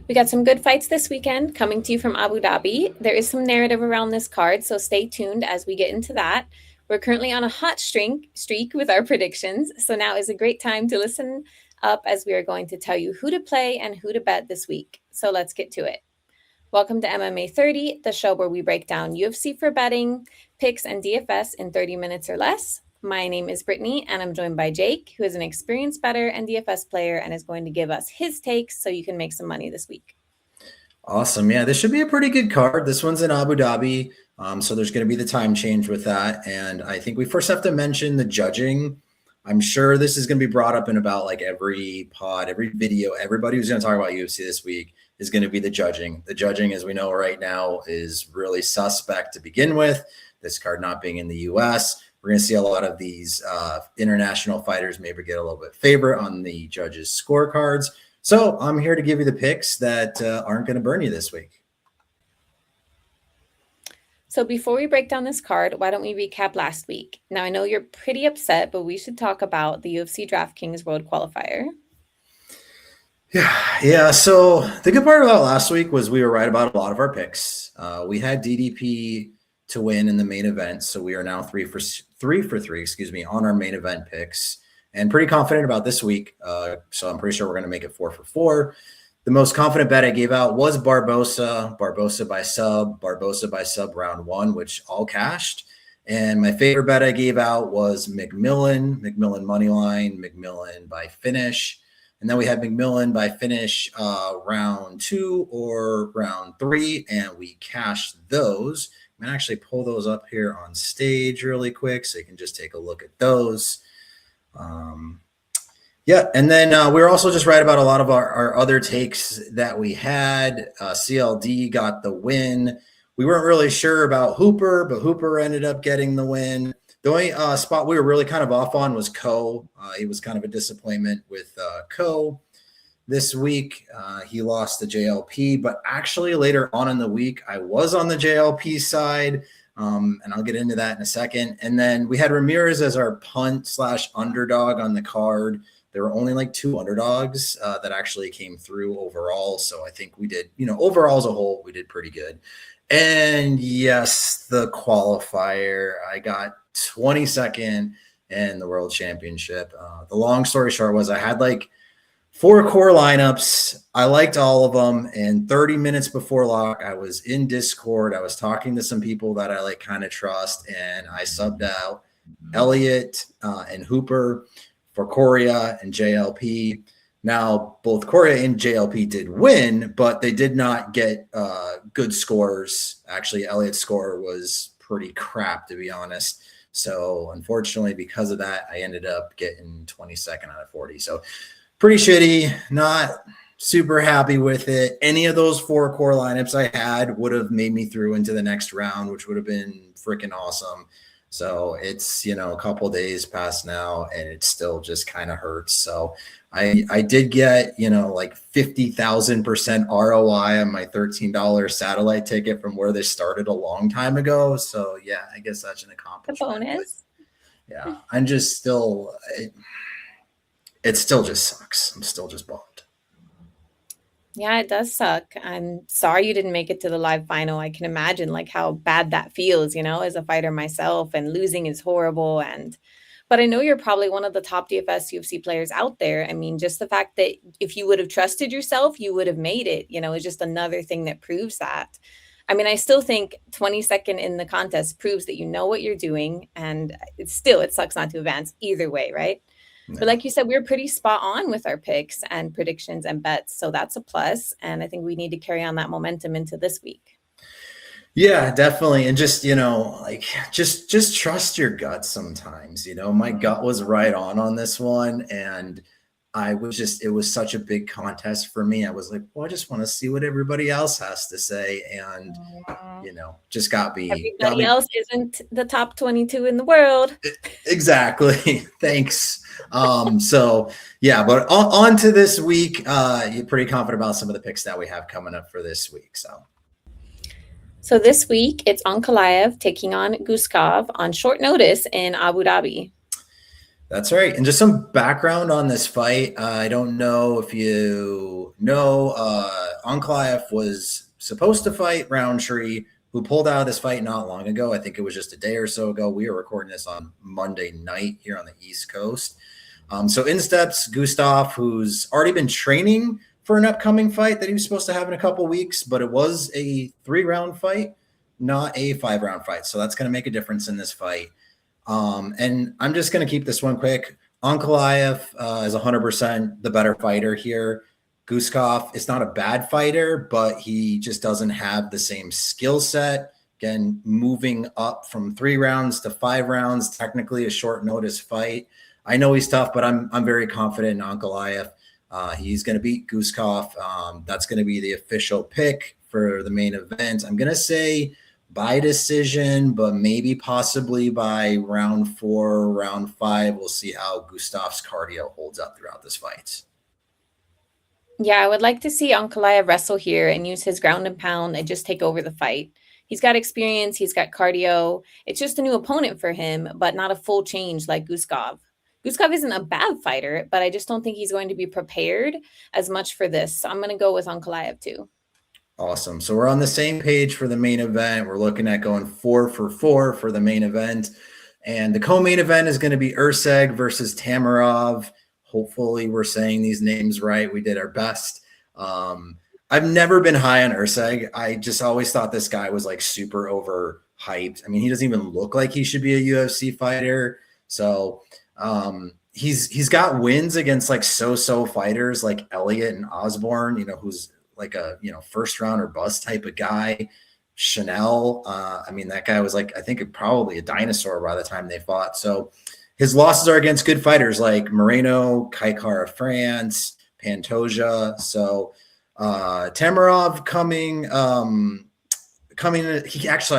We got some good fights this weekend coming to you from Abu Dhabi. There is some narrative around this card, so stay tuned as we get into that. We're currently on a hot streak with our predictions, so now is a great time to listen up as we are going to tell you who to play and who to bet this week. So let's get to it. Welcome to MMA 30, the show where we break down UFC for betting, picks, and DFS in 30 minutes or less. My name is Brittany, and I'm joined by Jake, who is an experienced bettor and DFS player and is going to give us his takes so you can make some money this week. Awesome. Yeah, this should be a pretty good card. This one's in Abu Dhabi, so there's going to be the time change with that. And I think we first have to mention the judging. I'm sure this is going to be brought up in about like every pod, every video. Everybody who's going to talk about UFC this week is going to be the judging. The judging, as we know right now, is really suspect to begin with. This card not being in the U.S., we're going to see a lot of these international fighters maybe get a little bit favorite on the judges' scorecards. So I'm here to give you the picks that aren't going to burn you this week. So before we break down this card, why don't we recap last week? Now, I know you're pretty upset, but we should talk about the UFC DraftKings World Qualifier. Yeah. So the good part about last week was we were right about a lot of our picks. We had DDP to win in the main event, so we are now three for three, on our main event picks, and pretty confident about this week. So I'm pretty sure we're going to make it 4 for 4. The most confident bet I gave out was Barbosa by sub round 1, which all cashed. And my favorite bet I gave out was McMillan money line, McMillan by finish. And then we had McMillan by finish round 2 or round 3, and we cashed those. I'm going to actually pull those up here on stage really quick so you can just take a look at those. And then we were also just right about a lot of our other takes that we had. CLD got the win. We weren't really sure about Hooper, but Hooper ended up getting the win. The only spot we were really kind of off on was Co. He was kind of a disappointment with Co. This week. He lost the JLP, but actually later on in the week, I was on the JLP side. And I'll get into that in a second. And then we had Ramirez as our punt/underdog on the card. There were only like 2 underdogs that actually came through overall. So I think we did, overall as a whole, we did pretty good. And yes, the qualifier, I got 22nd in the World Championship. The long story short was I had like 4 core lineups. I liked all of them. And 30 minutes before lock, I was in Discord. I was talking to some people that I like kind of trust, and I subbed out Elliott and Hooper for Coria and JLP. Now, both Coria and JLP did win, but they did not get good scores. Actually, Elliott's score was pretty crap, to be honest. So, unfortunately, because of that, I ended up getting 22nd out of 40. So, pretty shitty, not super happy with it. Any of those 4 core lineups I had would have made me through into the next round, which would have been freaking awesome. So it's, a couple days past now, and it still just kind of hurts. So I did get, like 50,000% ROI on my $13 satellite ticket from where they started a long time ago. So yeah, I guess that's an accomplishment. The bonus. Yeah, I'm just still... It still just sucks. I'm still just bummed. Yeah, it does suck. I'm sorry you didn't make it to the live final. I can imagine like how bad that feels, as a fighter myself, and losing is horrible. But I know you're probably one of the top DFS UFC players out there. I mean, just the fact that if you would have trusted yourself, you would have made it, is just another thing that proves that. I mean, I still think 22nd in the contest proves that you know what you're doing, and it sucks not to advance either way, right? Yeah. But like you said, we were pretty spot on with our picks and predictions and bets. So that's a plus. And I think we need to carry on that momentum into this week. Yeah, definitely. And just, just trust your gut sometimes. My gut was right on this one. And it was such a big contest for me. I was like, well, I just want to see what everybody else has to say. And, just everybody else isn't the top 22 in the world. Exactly. Thanks. So yeah, but on to this week. You're pretty confident about some of the picks that we have coming up for this week. So this week it's Ankalaev taking on Guskov on short notice in Abu Dhabi. That's right. And just some background on this fight. I don't know if you know, Ankalaev was supposed to fight Roundtree, who pulled out of this fight not long ago. I think it was just a day or so ago. We are recording this on Monday night here on the East Coast. So in steps Guskov, who's already been training for an upcoming fight that he was supposed to have in a couple weeks, but it was a 3-round fight, not a 5-round fight. So that's going to make a difference in this fight. And I'm just going to keep this one quick. Ankalaev is 100% the better fighter here. Guskov is not a bad fighter, but he just doesn't have the same skill set. Again, moving up from 3 rounds to 5 rounds, technically a short notice fight. I know he's tough, but I'm very confident in Ankalaev. He's going to beat Guskov. That's going to be the official pick for the main event. I'm going to say by decision, but maybe possibly by round 4, round 5. We'll see how Gustav's cardio holds up throughout this fight. Yeah, I would like to see Ankalaev wrestle here and use his ground and pound and just take over the fight. He's got experience, he's got cardio. It's just a new opponent for him, but not a full change like Guskov. Guskov isn't a bad fighter, but I just don't think he's going to be prepared as much for this. So I'm going to go with Ankalaev too. Awesome. So we're on the same page for the main event. We're looking at going 4 for 4 for the main event. And the co-main event is going to be Erceg versus Tamarov. Hopefully we're saying these names right. We did our best. I've never been high on Erceg. I just always thought this guy was like super overhyped. I mean, he doesn't even look like he should be a UFC fighter. So he's got wins against like so-so fighters like Elliott and Osborne, who's like a, first round or bust type of guy. Chanel. I mean, that guy was like, I think probably a dinosaur by the time they fought. So his losses are against good fighters like Moreno, Kaikara France, Pantoja. So Tamarov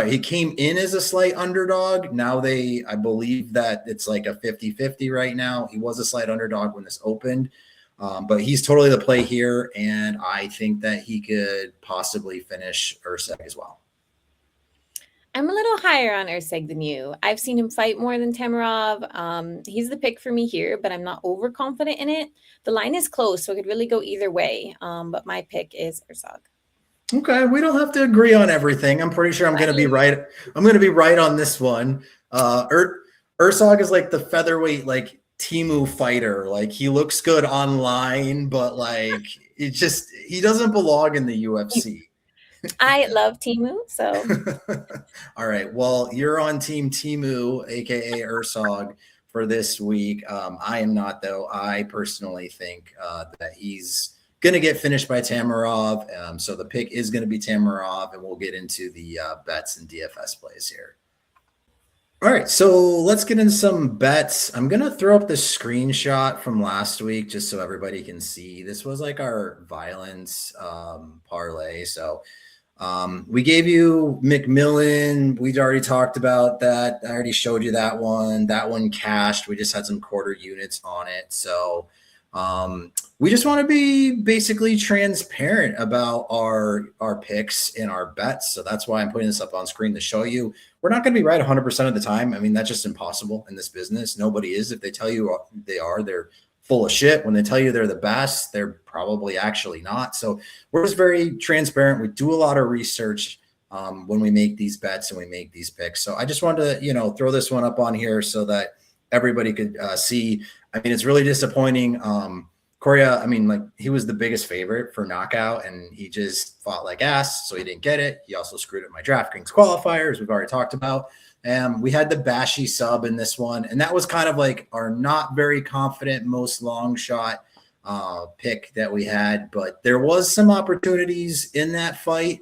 he came in as a slight underdog. Now I believe that it's like a 50-50 right now. He was a slight underdog when this opened. But he's totally the play here, and I think that he could possibly finish Erceg as well. I'm a little higher on Erceg than you. I've seen him fight more than Tamarov. He's the pick for me here, but I'm not overconfident in it. The line is close, so it could really go either way. But my pick is Erceg. Okay, we don't have to agree on everything. I'm pretty sure I'm going to be right. I'm going to be right on this one. Erceg is like the featherweight, like Temu fighter. Like he looks good online, but like he doesn't belong in the UFC. I love Temu, so. All right. Well, you're on team Temu, aka Erceg, for this week. I am not, though. I personally think that he's going to get finished by Tamarov. So the pick is going to be Tamarov, and we'll get into the bets and DFS plays here. All right, so let's get into some bets. I'm going to throw up the screenshot from last week just so everybody can see. This was like our violence parlay. So we gave you McMillan. We'd already talked about that. I already showed you that one. That one cashed. We just had some quarter units on it. So we just want to be basically transparent about our picks and our bets. So that's why I'm putting this up on screen to show you. We're not going to be right 100% of the time. I mean, that's just impossible in this business. Nobody is. If they tell you they're full of shit. When they tell you they're the best, they're probably actually not. So we're just very transparent. We do a lot of research when we make these bets and we make these picks. So I just wanted to, throw this one up on here so that everybody could see. I mean, it's really disappointing. Correa, I mean, like he was the biggest favorite for knockout and he just fought like ass. So he didn't get it. He also screwed up my DraftKings qualifiers. We've already talked about. We had the Bashy sub in this one. And that was kind of like our not very confident, most long shot pick that we had. But there was some opportunities in that fight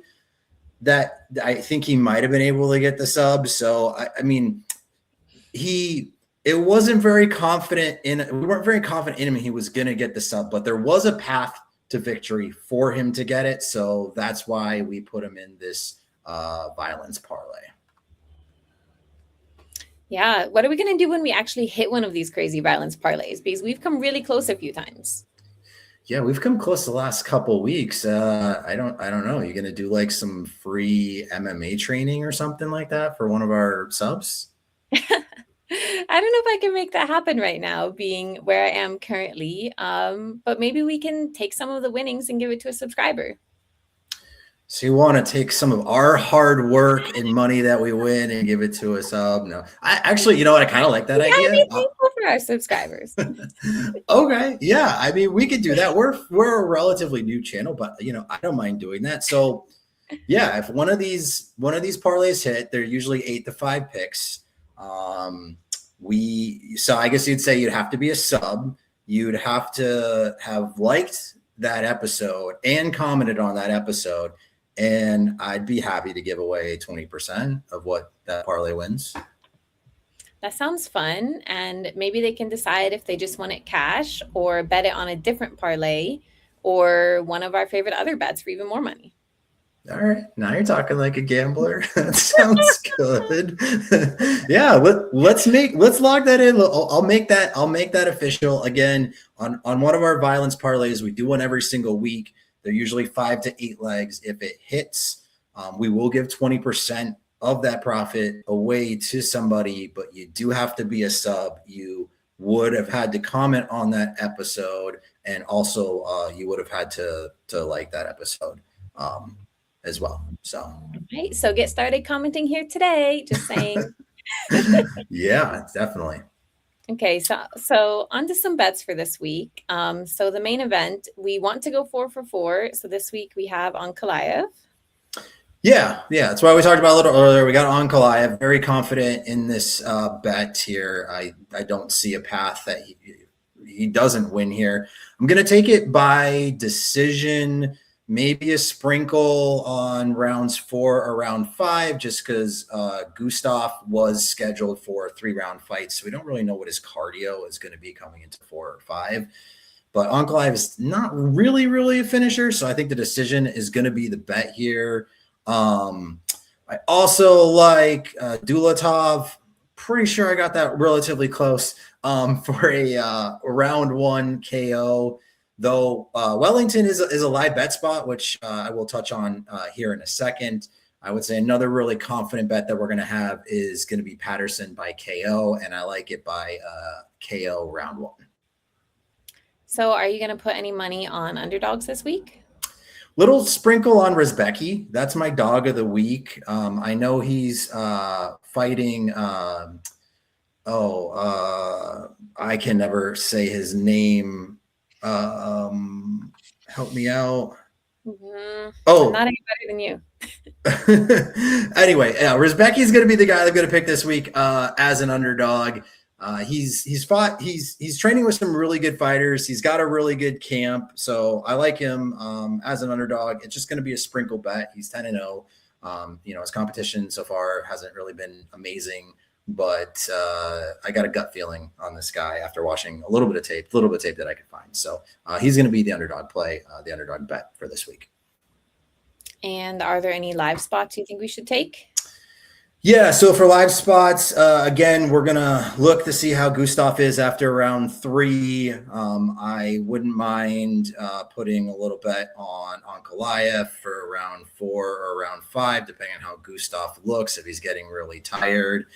that I think he might've been able to get the sub. So, I mean, we weren't very confident in him. He was going to get the sub, but there was a path to victory for him to get it. So that's why we put him in this violence parlay. Yeah. What are we going to do when we actually hit one of these crazy violence parlays? Because we've come really close a few times. Yeah, we've come close the last couple of weeks. I don't know. You're going to do like some free MMA training or something like that for one of our subs? I don't know if I can make that happen right now, being where I am currently. But maybe we can take some of the winnings and give it to a subscriber. So you want to take some of our hard work and money that we win and give it to a sub? No, I actually, you know what? I kind of like that We gotta idea. be thankful for our subscribers. Okay, yeah. I mean, we could do that. We're a relatively new channel, but you know, I don't mind doing that. So yeah, if one of these parlays hit, they're usually 8 to 5 picks. So I guess you'd say you'd have to be a sub. You'd have to have liked that episode and commented on that episode, and I'd be happy to give away 20% of what that parlay wins. That sounds fun. And maybe they can decide if they just want it cash or bet it on a different parlay or one of our favorite other bets for even more money. All right, now you're talking like a gambler. That sounds good. Yeah, let's log that in. I'll make that official again on one of our violence parlays. We do one every single week. They're usually 5 to 8 legs. If it hits, we will give 20% of that profit away to somebody, but you do have to be a sub. You would have had to comment on that episode, and also you would have had to like that episode. As well. So right. So get started commenting here today. Just saying. Yeah, definitely. Okay, so on to some bets for this week. So the main event, we want to go 4 for 4. So this week we have Ankalaev. Yeah. That's why we talked about a little earlier. We got Ankalaev. Very confident in this bet here. I don't see a path that he doesn't win here. I'm going to take it by decision. Maybe a sprinkle on rounds 4 or round 5, just because Guskov was scheduled for a 3-round fight. So we don't really know what his cardio is going to be coming into 4 or 5. But Ankalaev is not really a finisher. So I think the decision is going to be the bet here. I also like Dulatov. Pretty sure I got that relatively close for a round 1 KO. Though Wellington is a live bet spot, which I will touch on here in a second. I would say another really confident bet that we're going to have is going to be Patterson by KO, and I like it by KO round 1. So are you going to put any money on underdogs this week? Little sprinkle on Rizbeki. That's my dog of the week. I know he's fighting. I can never say his name. Help me out. Mm-hmm. Oh, I'm not any better than you. Anyway, Rizbeki is going to be the guy I'm going to pick this week as an underdog. He's training with some really good fighters. He's got a really good camp, so I like him as an underdog. It's just going to be a sprinkle bet. He's 10-0. His competition so far hasn't really been amazing. But I got a gut feeling on this guy after watching a little bit of tape that I could find. So he's going to be the underdog play, the underdog bet for this week. And are there any live spots you think we should take? Yeah, so for live spots, again, we're going to look to see how Guskov is after round 3. I wouldn't mind putting a little bet on Ankalaev for round 4 or round 5, depending on how Guskov looks, if he's getting really tired.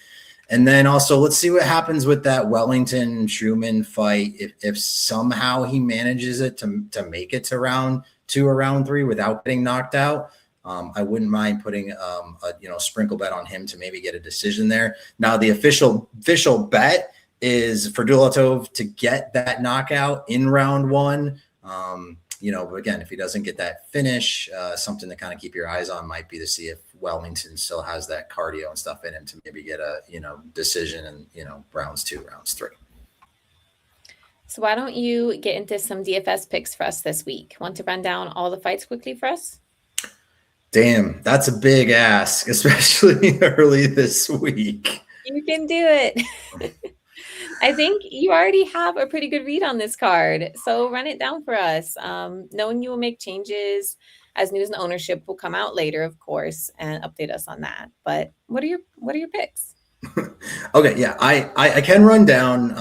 And then also, let's see what happens with that Wellington Truman fight. If somehow he manages it to make it to round 2 or round 3 without getting knocked out, I wouldn't mind putting a sprinkle bet on him to maybe get a decision there. Now, the official bet is for Dulatov to get that knockout in round 1. But again, if he doesn't get that finish, something to kind of keep your eyes on might be to see if Wellington still has that cardio and stuff in him to maybe get a, decision in, rounds 2, rounds 3. So why don't you get into some DFS picks for us this week? Want to run down all the fights quickly for us? Damn, that's a big ask, especially early this week. You can do it. I think you already have a pretty good read on this card. So run it down for us. Knowing you will make changes as news and ownership will come out later, of course, and update us on that. But what are your picks? Okay, yeah, I can run down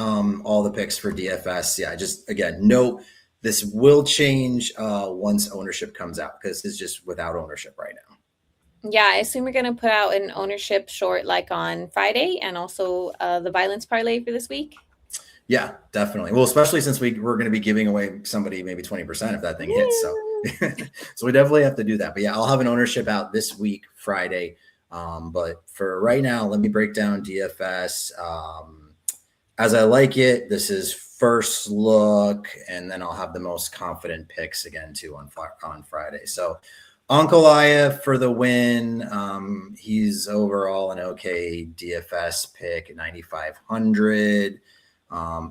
all the picks for DFS. Yeah, just again, note this will change once ownership comes out because it's just without ownership right now. Yeah, I assume you're going to put out an ownership short like on Friday and also the violence parlay for this week. Yeah, definitely. Well, especially since we're going to be giving away somebody maybe 20% if that thing hits. So So we definitely have to do that. But yeah, I'll have an ownership out this week, Friday. But for right now, let me break down DFS. As I like it, this is first look, and then I'll have the most confident picks again too on Friday. So Ankalaev for the win. He's overall an okay DFS pick at 9,500.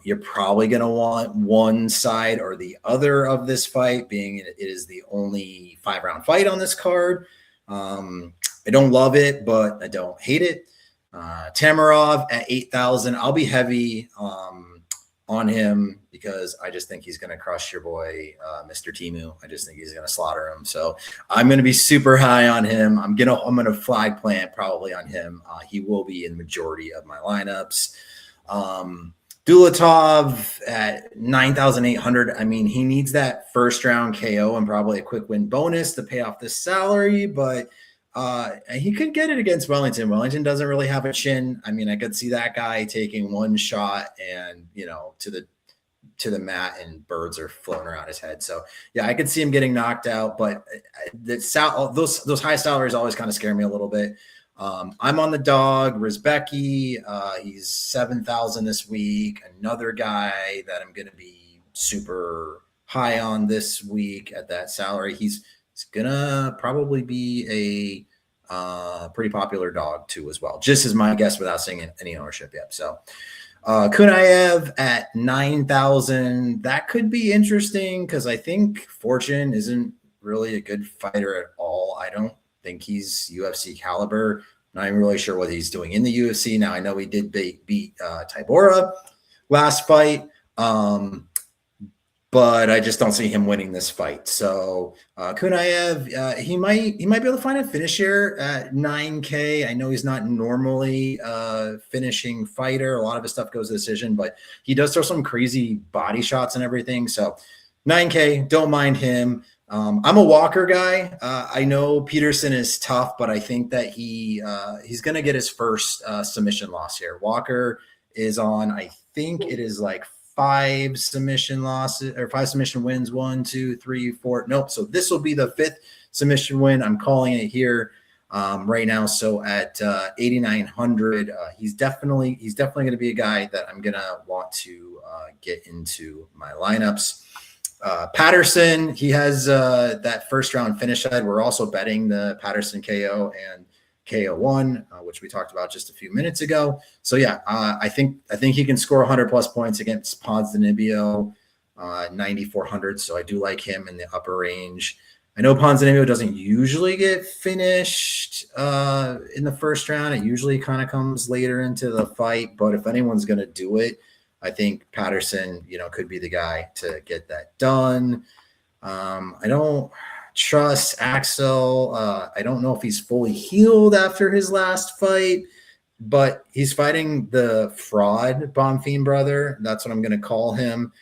You're probably going to want one side or the other of this fight, being it is the only 5-round fight on this card. I don't love it, but I don't hate it. Tamarov at 8,000. I'll be heavy on him because I just think he's going to crush your boy, Mr. Temu. I just think he's going to slaughter him. So I'm going to be super high on him. I'm going to flag plant probably on him. He will be in the majority of my lineups. Dulatov at 9,800. I mean, he needs that first round KO and probably a quick win bonus to pay off the salary, but he could get it against Wellington. Wellington doesn't really have a chin. I mean, I could see that guy taking one shot and, to the mat and birds are floating around his head. So yeah, I could see him getting knocked out, but those high salaries always kind of scare me a little bit. I'm on the dog, Rizbeki. He's 7,000 this week. Another guy that I'm going to be super high on this week at that salary. He's gonna probably be a pretty popular dog too as well. Just as my guess without seeing any ownership yet. So Kunaev at 9,000. That could be interesting because I think Fortune isn't really a good fighter at all. I don't think he's UFC caliber. Not even really sure what he's doing in the UFC. Now I know he did beat Tybura last fight. But I just don't see him winning this fight. So Kunaev, he might be able to find a finish here at 9K. I know he's not normally a finishing fighter. A lot of his stuff goes to decision, but he does throw some crazy body shots and everything. So 9K, don't mind him. I'm a Walker guy. I know Peterson is tough, but I think that he's going to get his first submission loss here. Walker is on, I think it is like 5 submission losses or 5 submission wins. 1, 2, 3, 4. Nope. So this will be the 5th submission win. I'm calling it here right now. So at 8,900, he's definitely going to be a guy that I'm going to want to get into my lineups. Patterson, he has that first round finish side. We're also betting the Patterson KO and KO1, which we talked about just a few minutes ago. So yeah, I think he can score 100 plus points against Ponzinibbio, 9,400. So I do like him in the upper range. I know Ponzinibbio doesn't usually get finished in the first round. It usually kind of comes later into the fight. But if anyone's going to do it, I think Patterson, could be the guy to get that done. I don't trust Axel. I don't know if he's fully healed after his last fight, but he's fighting the fraud Bonfim brother. That's what I'm going to call him,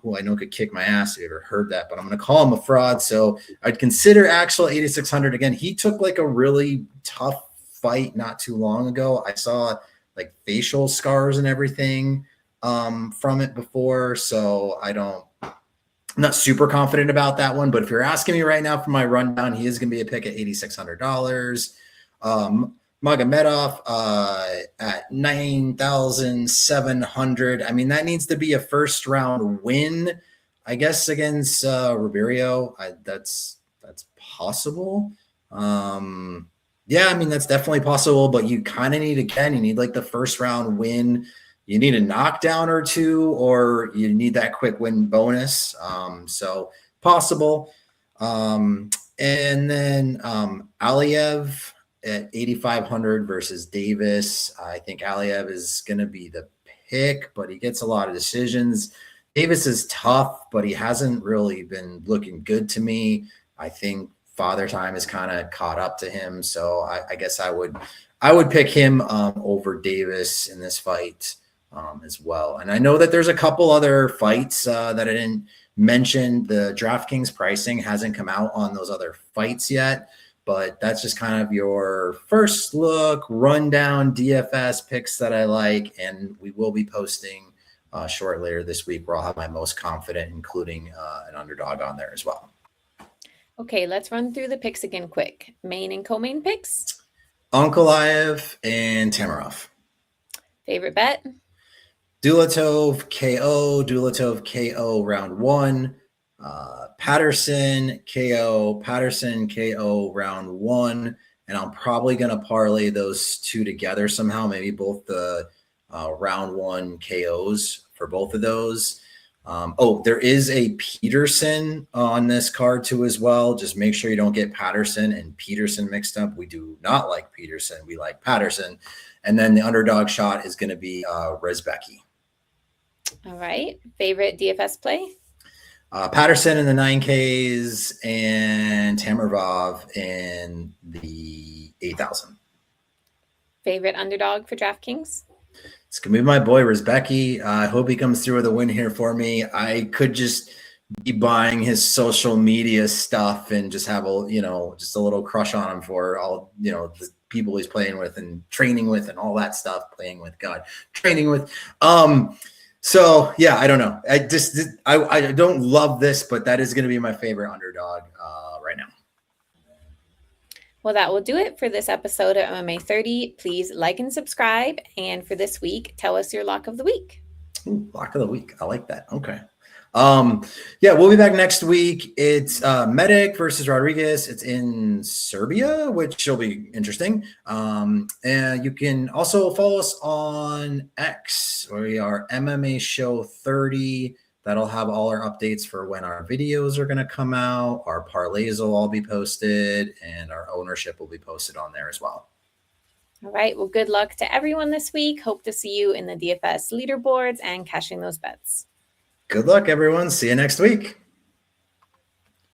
who I know could kick my ass if you ever heard that, but I'm going to call him a fraud. So I'd consider Axel 8,600 again. He took like a really tough fight not too long ago. I saw like facial scars and everything from it before. So I'm not super confident about that one, but if you're asking me right now for my rundown, he is going to be a pick at $8,600. Magomedov at 9,700. I mean, that needs to be a first round win, I guess, against Ribeiro. That's possible. Yeah, I mean, that's definitely possible, but you kind of need like the first round win. You need a knockdown or two, or you need that quick win bonus. So possible. And then Aliev at 8,500 versus Davis. I think Aliev is going to be the pick, but he gets a lot of decisions. Davis is tough, but he hasn't really been looking good to me. I think Father Time has kind of caught up to him. So I guess I would pick him over Davis in this fight. As well. And I know that there's a couple other fights that I didn't mention. The DraftKings pricing hasn't come out on those other fights yet, but that's just kind of your first look rundown DFS picks that I like. And we will be posting short later this week where I'll have my most confident, including an underdog on there as well. Okay, let's run through the picks again quick. Main and co-main picks. Ankalaev and Tamarov. Favorite bet. Dulatov KO round 1. Patterson KO round 1. And I'm probably going to parlay those two together somehow, maybe both the round 1 KOs for both of those. There is a Peterson on this card too as well. Just make sure you don't get Patterson and Peterson mixed up. We do not like Peterson. We like Patterson. And then the underdog shot is going to be Rezbecki. All right. Favorite DFS play? Patterson in the 9Ks and Tamarov in the 8,000. Favorite underdog for DraftKings? It's going to be my boy, Rezbecki. I hope he comes through with a win here for me. I could just be buying his social media stuff and just have just a little crush on him for all, the people he's playing with and training with and all that stuff, training with. So yeah, I don't know. I don't love this, but that is going to be my favorite underdog right now. Well, that will do it for this episode of MMA 30. Please like and subscribe. And for this week, tell us your lock of the week. Ooh, lock of the week. I like that. Okay. We'll be back next week. It's Medic versus Rodriguez. It's in Serbia, which will be interesting. And you can also follow us on X, where we are MMA Show 30. That'll have all our updates for when our videos are going to come out. Our parlays will all be posted, and our ownership will be posted on there as well. All right. Well, good luck to everyone this week. Hope to see you in the DFS leaderboards and cashing those bets. Good luck, everyone. See you next week.